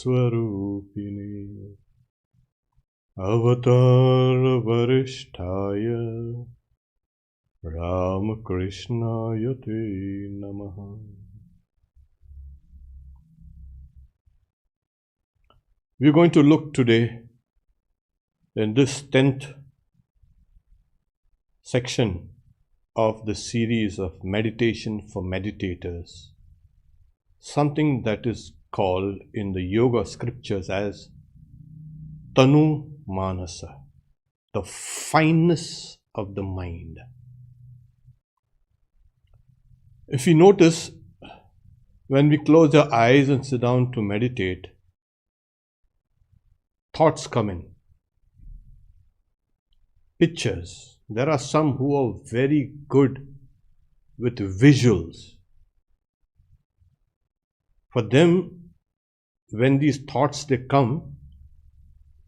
Swarupini Avatar Varishtaya Ramakrishna Te Namaha. We're going to look today in this 10th section of the series of Meditation for Meditators, something that is called in the yoga scriptures as Tanu Manasa, the fineness of the mind. If you notice, when we close our eyes and sit down to meditate, thoughts come in, pictures. There are some who are very good with visuals. For them, when these thoughts they come,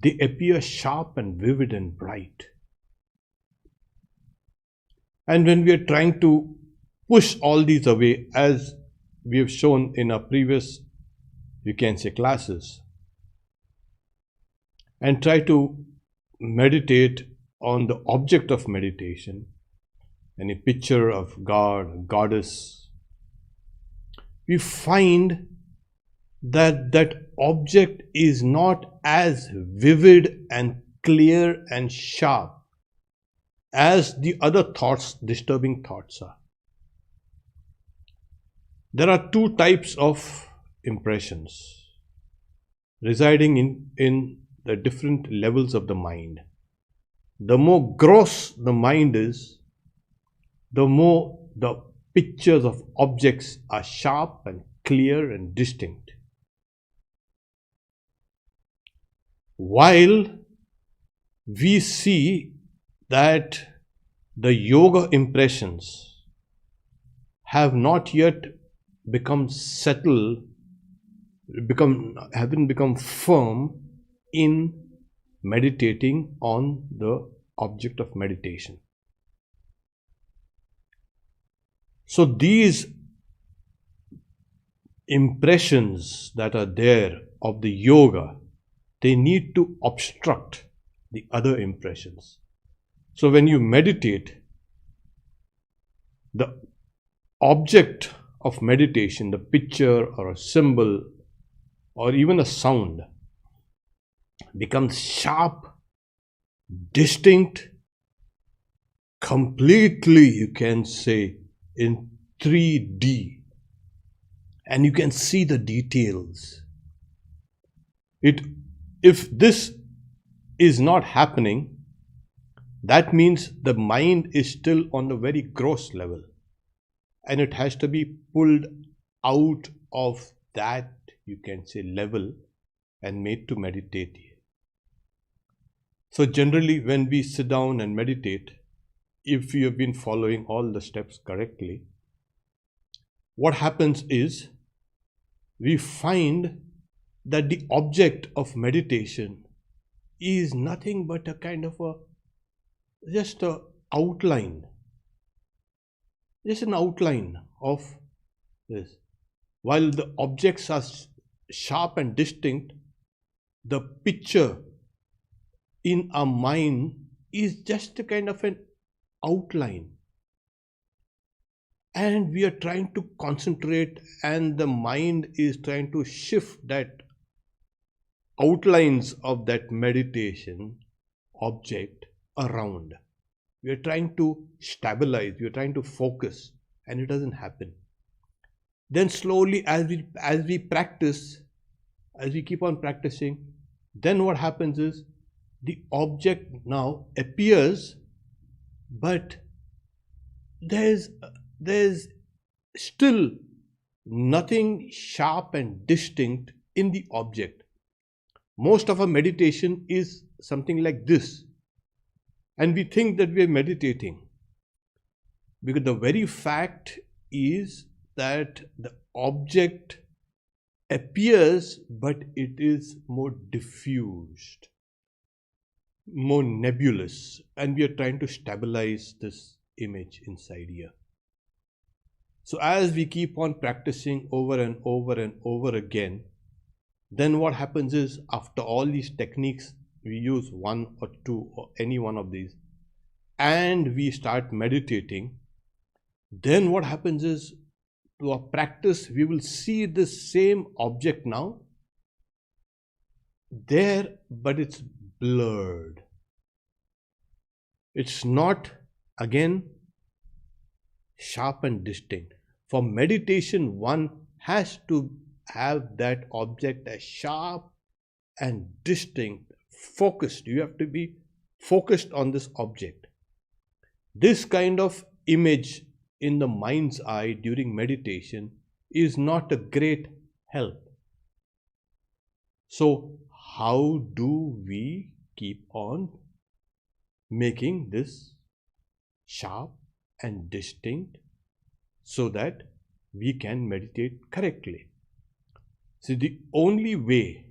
they appear sharp and vivid and bright. And when we are trying to push all these away, as we have shown in our previous, you can say, classes, and try to meditate on the object of meditation, any picture of God, goddess, we find that that object is not as vivid and clear and sharp as the other thoughts, disturbing thoughts are. There are two types of impressions residing in the different levels of the mind. The more gross the mind is, the more the pictures of objects are sharp and clear and distinct. While we see that the yoga impressions have not yet become settled, haven't become firm in meditating on the object of meditation. So these impressions that are there of the yoga, they need to obstruct the other impressions. So when you meditate, the object of meditation, the picture or a symbol or even a sound, becomes sharp, distinct, completely, you can say, in 3D, and you can see the details. If this is not happening, that means the mind is still on a very gross level, and it has to be pulled out of that, you can say, level and made to meditate. So generally when we sit down and meditate, if we have been following all the steps correctly, what happens is we find that the object of meditation is nothing but a kind of just an outline of this. While the objects are sharp and distinct, the picture in our mind is just a kind of an outline, and we are trying to concentrate, and the mind is trying to shift that outlines of that meditation object around. We are trying to stabilize, we are trying to focus, and it doesn't happen. Then slowly, as we practice, as we keep on practicing, then what happens is the object now appears, but there's still nothing sharp and distinct in the object. Most of our meditation is something like this, and we think that we are meditating, because the very fact is that the object appears, but it is more diffused, more nebulous, and we are trying to stabilize this image inside here. So as we keep on practicing over and over and over again, Then what happens is, after all these techniques, we use one or two or any one of these, and we start meditating. Then what happens is, to our practice, we will see the same object now there, but it's blurred. It's not again sharp and distinct. For meditation, one has to have that object as sharp and distinct, focused. You have to be focused on this object. This kind of image in the mind's eye during meditation is not a great help. So how do we keep on making this sharp and distinct so that we can meditate correctly? See, the only way,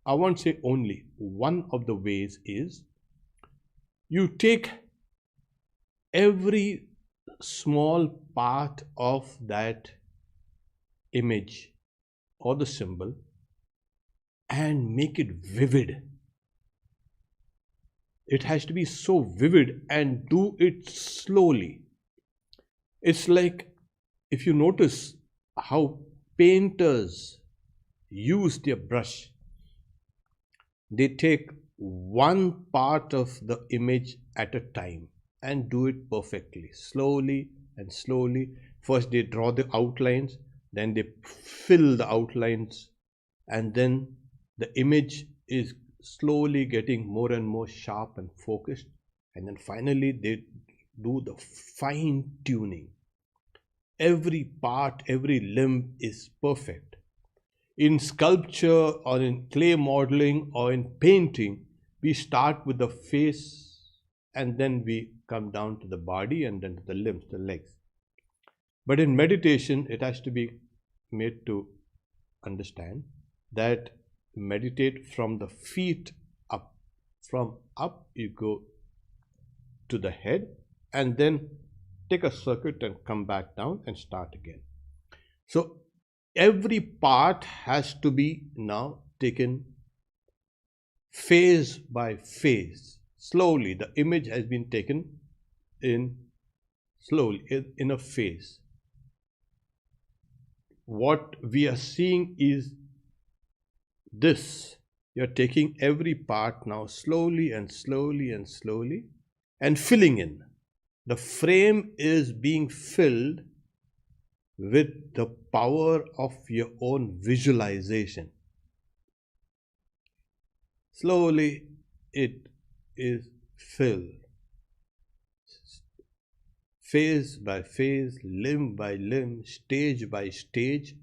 I won't say only, one of the ways is you take every small part of that image or the symbol and make it vivid. It has to be so vivid, and do it slowly. It's like, if you notice how painters use their brush, they take one part of the image at a time and do it perfectly, slowly and slowly. First they draw the outlines, then they fill the outlines, and then the image is slowly getting more and more sharp and focused, and then finally they do the fine tuning. Every part, every limb is perfect. In sculpture or in clay modeling or in painting, we start with the face and then we come down to the body and then to the limbs, the legs. But in meditation, it has to be made to understand that meditate from the feet up. From up you go to the head and then take a circuit and come back down and start again. So every part has to be now taken phase by phase. Slowly, the image has been taken in slowly in a phase. What we are seeing is this. You're taking every part now slowly and slowly and slowly and filling in. The frame is being filled with the power of your own visualization. Slowly it is filled. Phase by phase, limb by limb, stage by stage,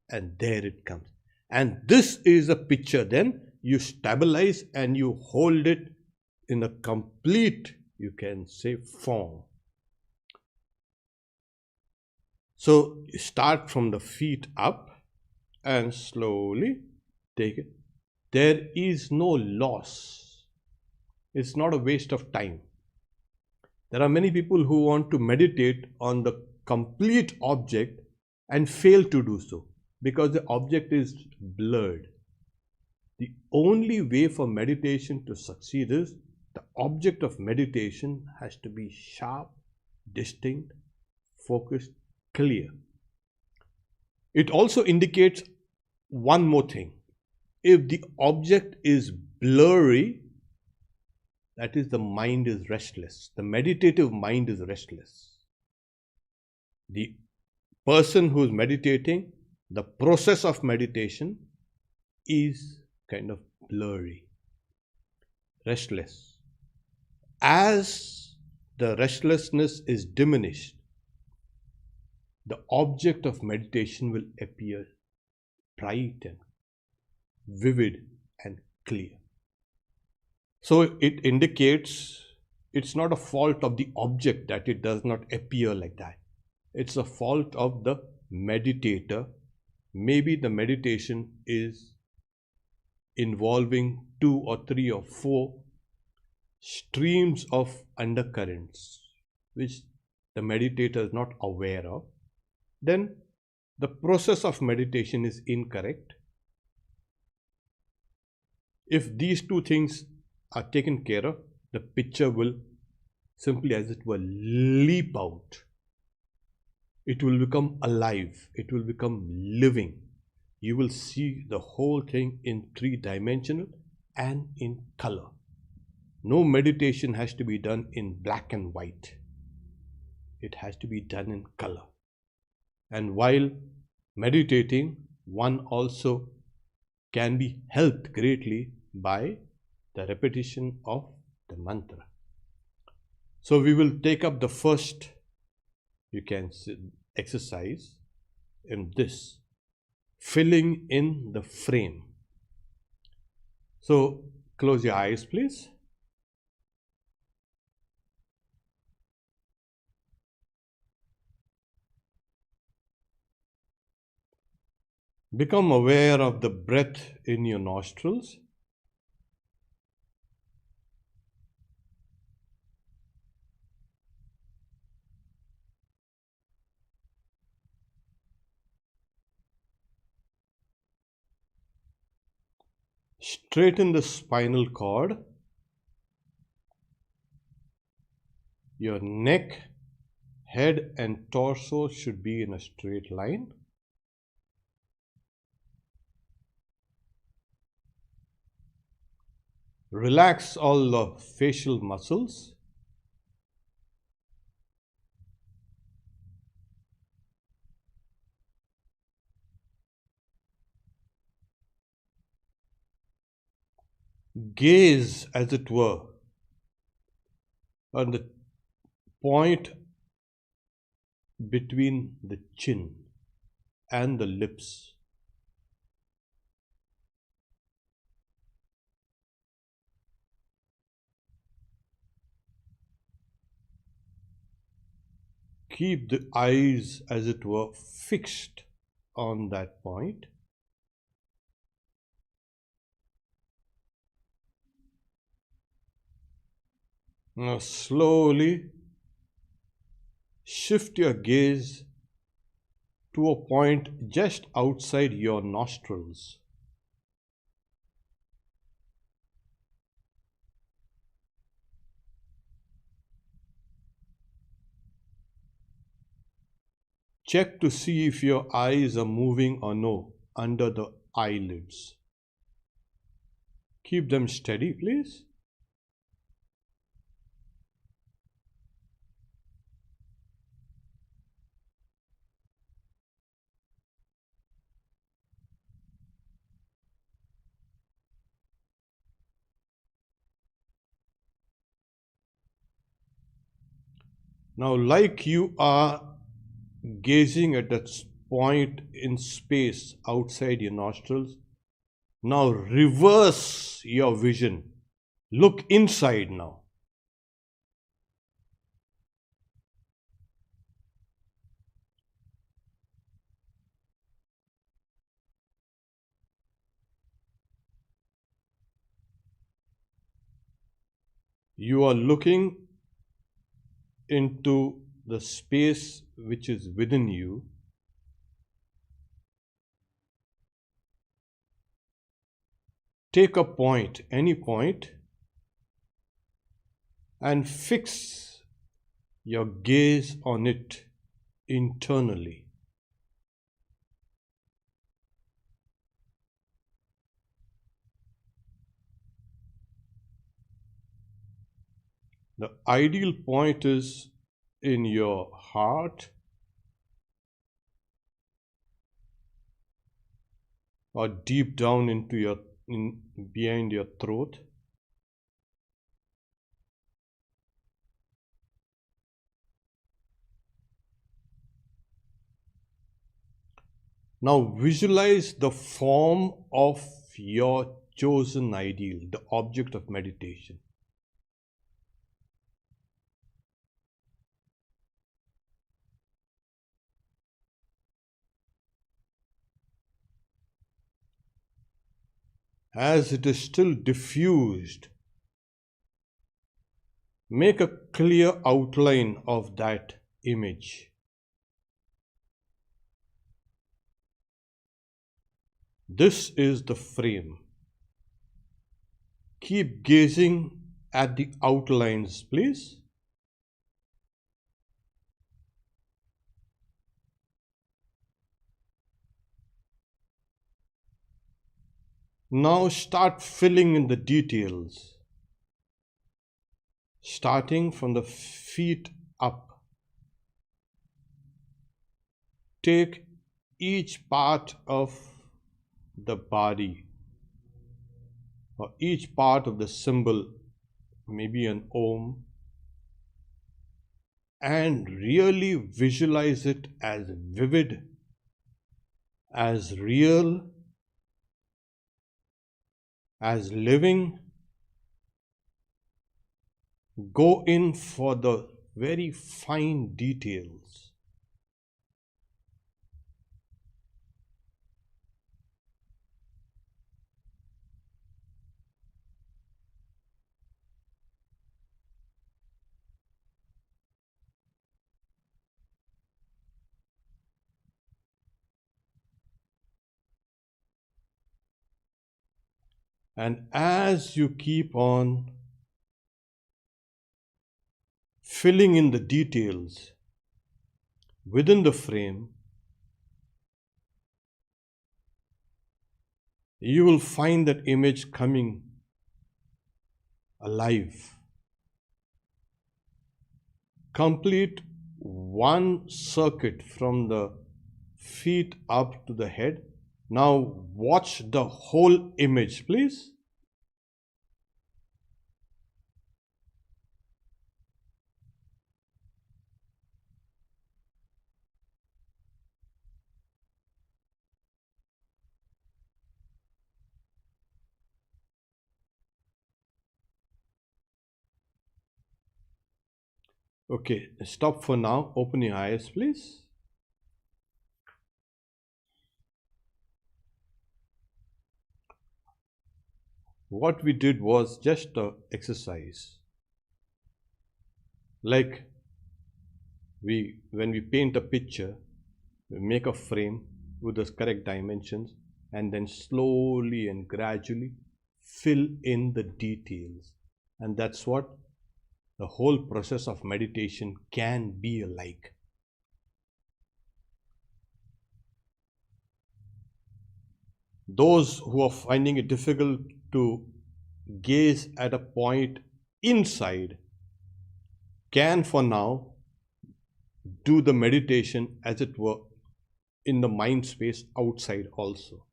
and there it comes. And this is a picture. Then you stabilize and you hold it in a complete, you can say, form. So you start from the feet up and slowly take it. There is no loss. It's not a waste of time. There are many people who want to meditate on the complete object and fail to do so because the object is blurred. The only way for meditation to succeed is the object of meditation has to be sharp, distinct, focused, clear. It also indicates one more thing. If the object is blurry, that is, the mind is restless. The meditative mind is restless. The person who is meditating, the process of meditation is kind of blurry, restless. As the restlessness is diminished, the object of meditation will appear bright and vivid and clear. So it indicates it's not a fault of the object that it does not appear like that. It's a fault of the meditator. Maybe the meditation is involving 2 or 3 or 4 streams of undercurrents which the meditator is not aware of. Then the process of meditation is incorrect If these two things are taken care of, the picture will simply, as it were, leap out. It will become alive. It will become living. You will see the whole thing in three-dimensional and in color. No meditation has to be done in black and white. It has to be done in color. And while meditating, one also can be helped greatly by the repetition of the mantra. So we will take up the first, you can say, exercise in this, filling in the frame. So close your eyes, please. Become aware of the breath in your nostrils. Straighten the spinal cord. Your neck, head and torso should be in a straight line. Relax all the facial muscles. Gaze, as it were, on the point between the chin and the lips. Keep the eyes, as it were, fixed on that point. Now slowly shift your gaze to a point just outside your nostrils. Check to see if your eyes are moving or no under the eyelids. Keep them steady, please. Now, like you are gazing at that point in space outside your nostrils, now reverse your vision. Look inside now. You are looking into the space which is within you. Take a point, any point, and fix your gaze on it internally. The ideal point is in your heart or deep down into your behind your throat. Now visualize the form of your chosen ideal, the object of meditation. As it is still diffused, make a clear outline of that image. This is the frame. Keep gazing at the outlines, please. Now start filling in the details, starting from the feet up. Take each part of the body or each part of the symbol, maybe an Om, and really visualize it as vivid, as real, as living. Go in for the very fine details. And as you keep on filling in the details within the frame, you will find that image coming alive. Complete one circuit from the feet up to the head. Now watch the whole image, please. Okay, stop for now. Open your eyes, please. What we did was just an exercise. Like when we paint a picture, we make a frame with the correct dimensions and then slowly and gradually fill in the details. And that's what the whole process of meditation can be like. Those who are finding it difficult to gaze at a point inside can for now do the meditation as it were in the mind space outside also.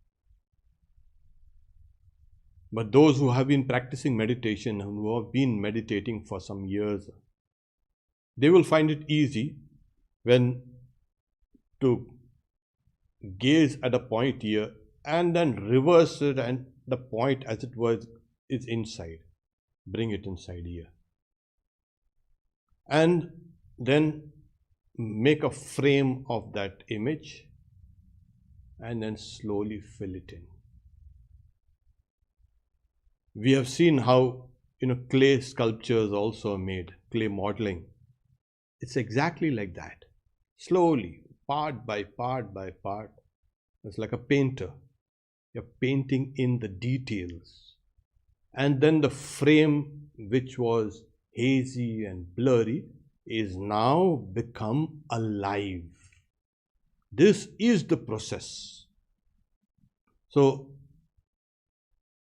But those who have been practicing meditation and who have been meditating for some years, they will find it easy when to gaze at a point here and then reverse it, and the point as it was is inside. Bring it inside here. And then make a frame of that image and then slowly fill it in. We have seen how clay sculptures also are made, clay modeling. It's exactly like that. Slowly, part by part by part. It's like a painter. You're painting in the details. And then the frame, which was hazy and blurry, is now become alive. This is the process. So,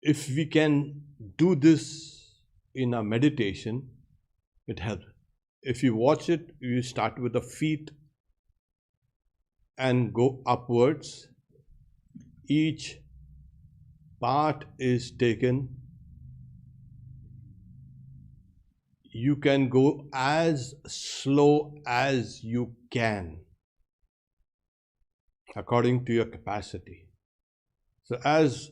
if we can do this in a meditation, it helps. If you watch it, you start with the feet and go upwards. Each part is taken. You can go as slow as you can according to your capacity. So as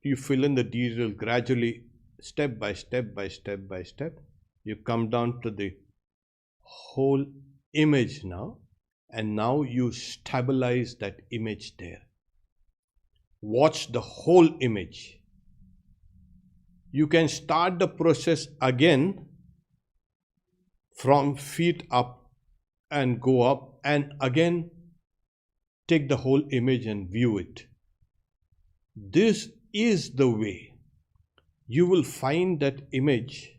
you fill in the details gradually, step by step by step by step, you come down to the whole image now, and now you stabilize that image there. Watch the whole image. You can start the process again from feet up and go up, and again take the whole image and view it. This is the way. you will find that image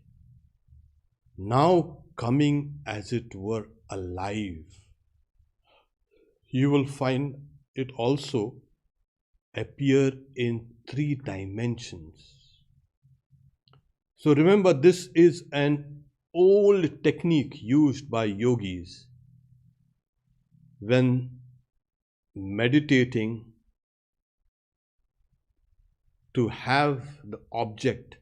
now coming as it were alive. You will find it also appear in 3 dimensions. So remember, this is an old technique used by yogis when meditating to have the object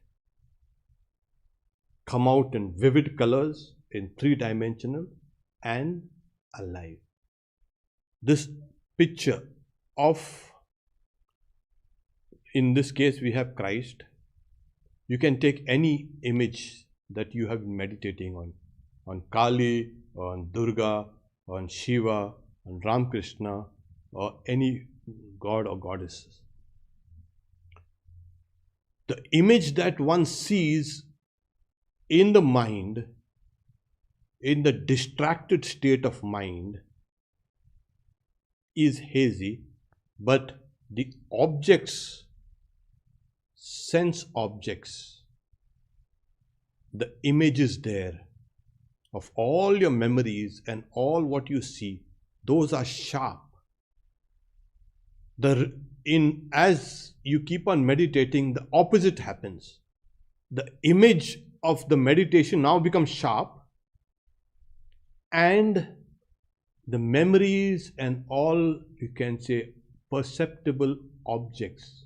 come out in vivid colors, in 3 dimensional and alive. This picture of, in this case we have Christ. You can take any image that you have been meditating on Kali, on Durga, on Shiva, on Ramakrishna, or any god or goddesses. The image that one sees in the mind, in the distracted state of mind, is hazy, but the objects, sense objects, the image is there of all your memories and all what you see, those are sharp. As you keep on meditating, the opposite happens. The image of the meditation now becomes sharp, and the memories and all, you can say, perceptible objects,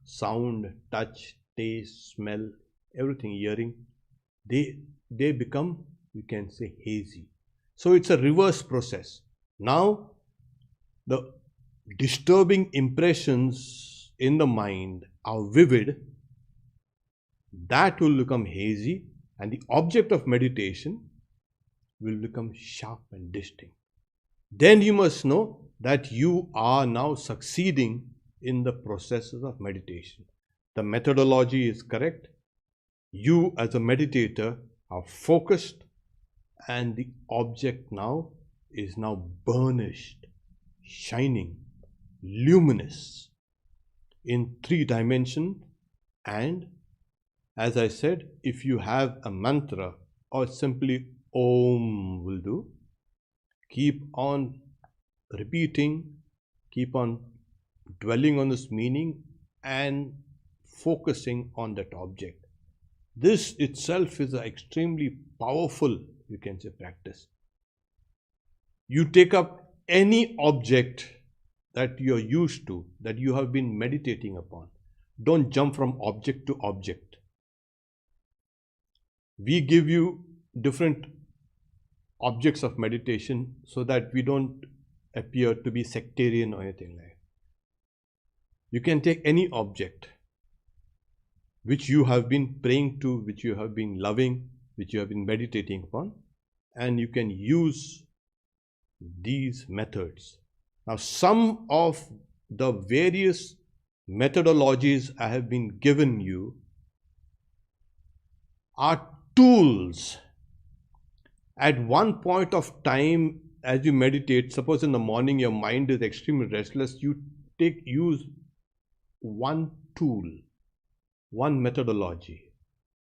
sound, touch, taste, smell, everything, hearing, they become, you can say, hazy. So it's a reverse process. Now the disturbing impressions in the mind are vivid, that will become hazy, and the object of meditation will become sharp and distinct. Then you must know that you are now succeeding in the processes of meditation. The methodology is correct. You as a meditator are focused, and the object now is now burnished, shining, luminous in 3 dimensions. And as I said, if you have a mantra or simply Om will do, keep on repeating, keep on dwelling on this meaning and focusing on that object. This itself is an extremely powerful, you can say, practice. You take up any object that you're used to, that you have been meditating upon. Don't jump from object to object. We give you different objects of meditation so that we don't appear to be sectarian or anything like that. You can take any object which you have been praying to, which you have been loving, which you have been meditating upon, and you can use these methods. Now, some of the various methodologies I have been given you are tools. At one point of time, as you meditate, suppose in the morning your mind is extremely restless, you use one tool, one methodology.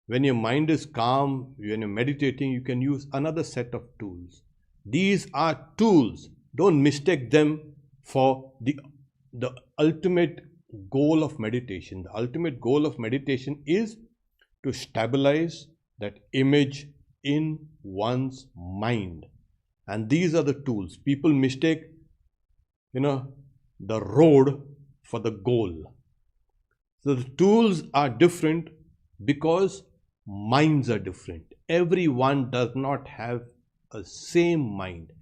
When your mind is calm, when you're meditating, you can use another set of tools. These are tools. Don't mistake them for the ultimate goal of meditation. The ultimate goal of meditation is to stabilize that image in one's mind. And these are the tools. People mistake, the road for the goal. So the tools are different because minds are different. Everyone does not have a same mind.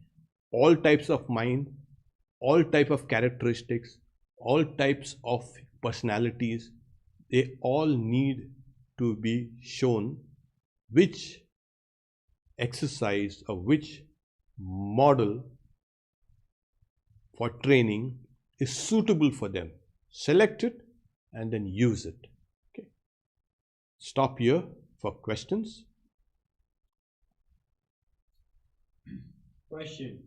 All types of mind, all type of characteristics, all types of personalities, they all need to be shown which exercise or which model for training is suitable for them. Select it and then use it. Okay. Stop here for questions. Question.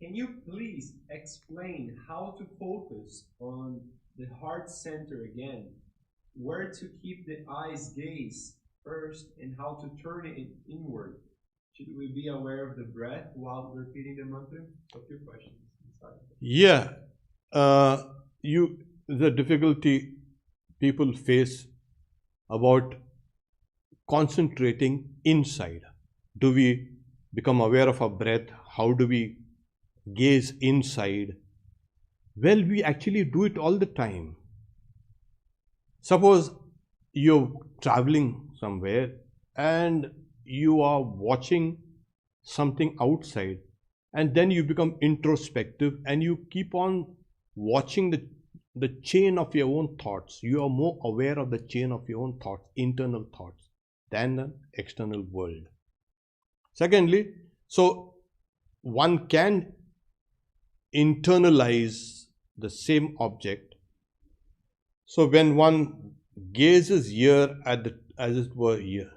Can you please explain how to focus on the heart center again? where to keep the eye's gaze first and how to turn it inward. Should we be aware of the breath while repeating the mantra? A few questions inside. Yeah, the difficulty people face about concentrating inside. Do we become aware of our breath? How do we gaze inside? Well, we actually do it all the time. Suppose you're traveling somewhere and you are watching something outside, and then you become introspective and you keep on watching the chain of your own thoughts. You are more aware of the chain of your own thoughts, internal thoughts, than the external world. Secondly, so one can internalize the same object. So when one gazes here at the, as it were here,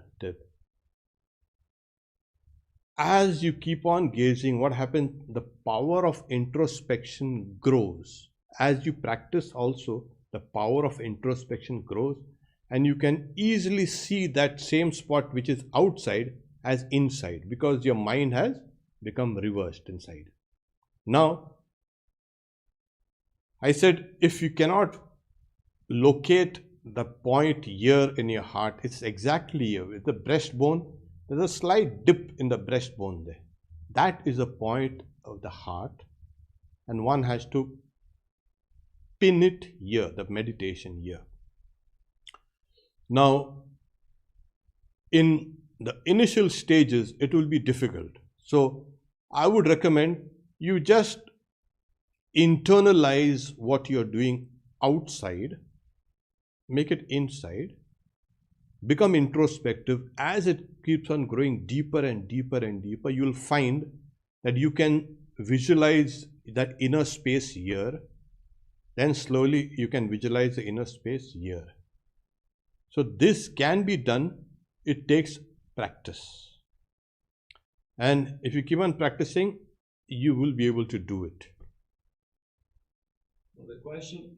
as you keep on gazing, what happens? The power of introspection grows. As you practice also, the power of introspection grows, and you can easily see that same spot which is outside as inside, because your mind has become reversed inside. Now, I said if you cannot locate the point here in your heart, it's exactly here with the breastbone. There's a slight dip in the breastbone there. That is a point of the heart, and one has to pin it here, the meditation here. Now, in the initial stages, it will be difficult. So, I would recommend you just internalize what you're doing outside, make it inside, become introspective. As it keeps on growing deeper and deeper and deeper, you'll find that you can visualize that inner space here. Then slowly you can visualize the inner space here. So this can be done. It takes practice. And if you keep on practicing, you will be able to do it. Well, the question,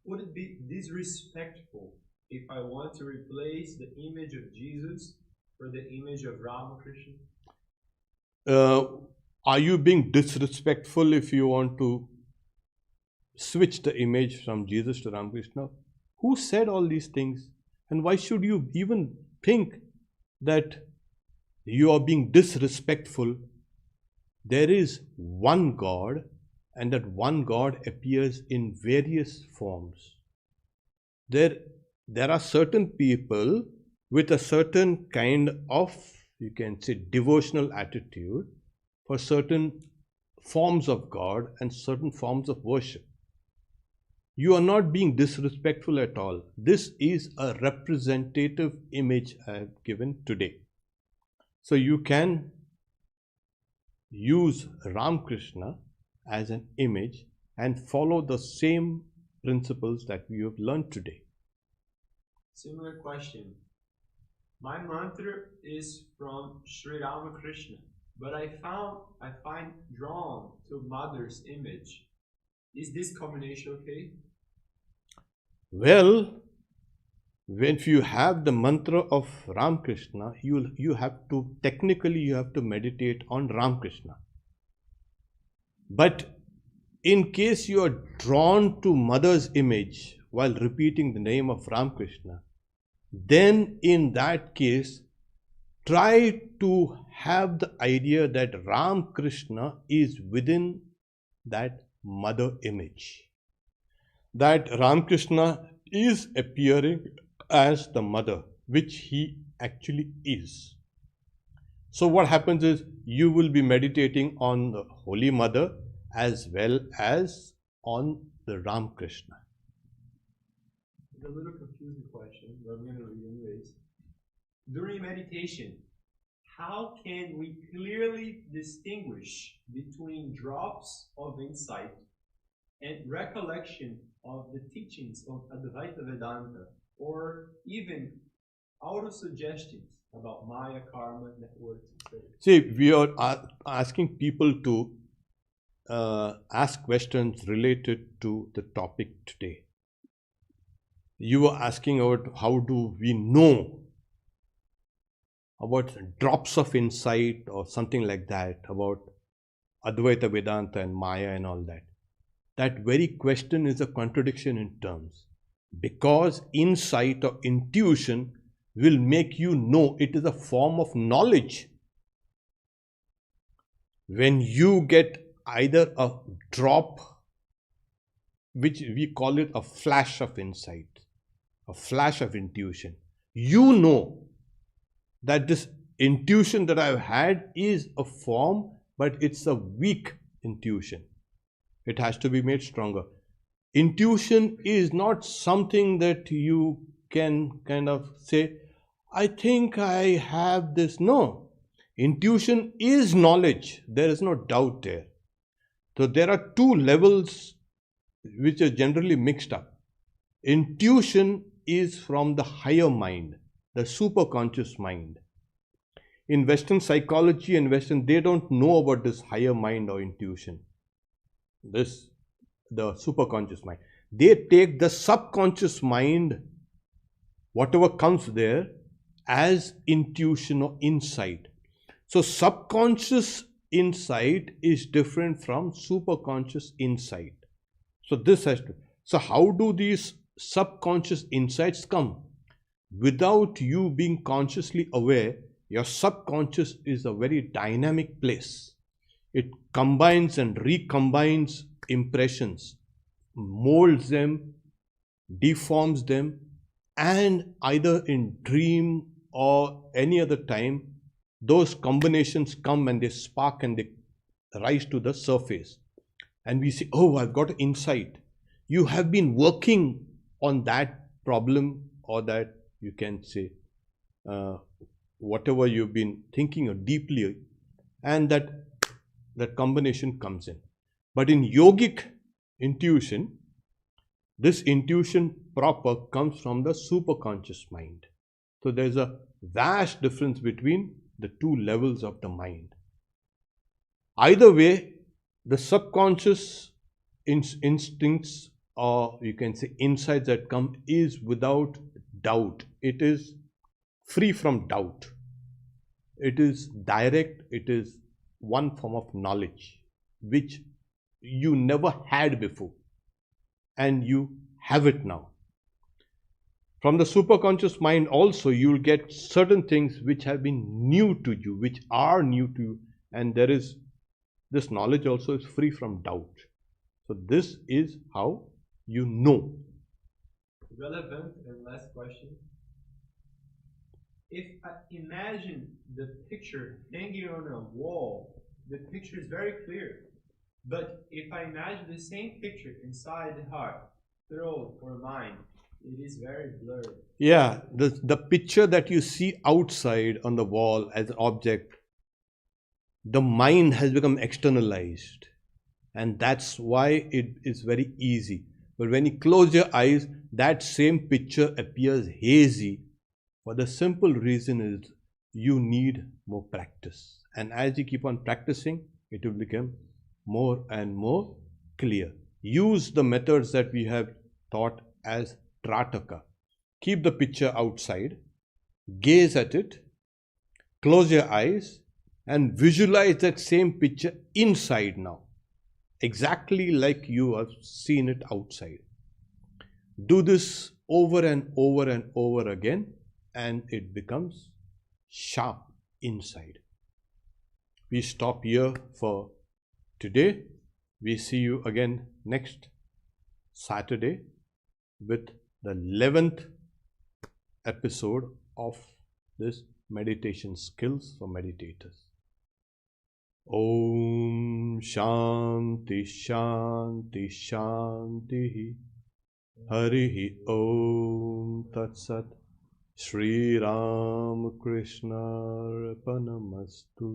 would it be disrespectful if I want to replace the image of Jesus for the image of Ramakrishna? Are you being disrespectful if you want to switch the image from Jesus to Ramakrishna? Who said all these things? And why should you even think that you are being disrespectful? There is one God, and that one God appears in various forms. There are certain people with a certain kind of, you can say, devotional attitude for certain forms of God and certain forms of worship. You are not being disrespectful at all. This is a representative image I have given today. So you can use Ramakrishna as an image and follow the same principles that we have learned today. Similar question. My mantra is from Sri Ramakrishna, but I find drawn to Mother's image. Is this combination okay? Well, when you have the mantra of Ramakrishna, you have to meditate on Ramakrishna. But in case you are drawn to Mother's image while repeating the name of Ramakrishna, then in that case, try to have the idea that Ramakrishna is within that mother image. That Ramakrishna is appearing as the mother, which he actually is. So what happens is you will be meditating on the Holy Mother as well as on the Ramakrishna. It's a little confusing question, but I'm going to read anyways. During meditation, how can we clearly distinguish between drops of insight and recollection of the teachings of Advaita Vedanta, or even auto-suggestions about Maya, karma, networks, etc.? See, we are asking people to ask questions related to the topic today. You were asking about how do we know about drops of insight or something like that, about Advaita Vedanta and Maya and all that. That very question is a contradiction in terms, because insight or intuition will make you know. It is a form of knowledge. When you get either a drop, which we call it a flash of insight, a flash of intuition, you know that this intuition that I've had is a form, but it's a weak intuition. It has to be made stronger. Intuition is not something that you can kind of say, I think I have this. No. Intuition is knowledge. There is no doubt there. So there are two levels which are generally mixed up. Intuition is from the higher mind, the superconscious mind. In Western psychology and Western, they don't know about this higher mind or intuition. The superconscious mind. They take the subconscious mind, whatever comes there, as intuition or insight. So subconscious insight is different from superconscious insight. So this has to. So how do these subconscious insights come? Without you being consciously aware, your subconscious is a very dynamic place. It combines and recombines impressions, molds them, deforms them, and either in dream or any other time, those combinations come and they spark and they rise to the surface. And we say, oh, I've got insight. You have been working on that problem, or that you can say whatever you've been thinking of deeply, and that combination comes in. But in yogic intuition, this intuition proper comes from the superconscious mind. So there's a vast difference between the two levels of the mind. Either way, the subconscious instincts, or you can say insights that come, is without doubt. It is free from doubt. It is direct. It is one form of knowledge which you never had before, and you have it now. From the superconscious mind also, you will get certain things which have been new to you, which are new to you, and there is this knowledge also is free from doubt. So this is how you know. Relevant and last question. If I imagine the picture hanging on a wall, the picture is very clear. But if I imagine the same picture inside the heart, throat, or mind, it is very blurred. Yeah, the picture that you see outside on the wall as an object, the mind has become externalized, and that's why it is very easy. But when you close your eyes, that same picture appears hazy, for the simple reason is you need more practice. And as you keep on practicing, it will become more and more clear. Use the methods that we have taught as Trataka. Keep the picture outside, gaze at it, close your eyes, and visualize that same picture inside now, exactly like you have seen it outside. Do this over and over and over again, and it becomes sharp inside. We stop here for today. We see you again next Saturday with the 11th episode of this meditation skills for meditators. Om Shanti Shanti Shanti Harihi Om Tat Sat Shri Ram Krishna Arpanamastu.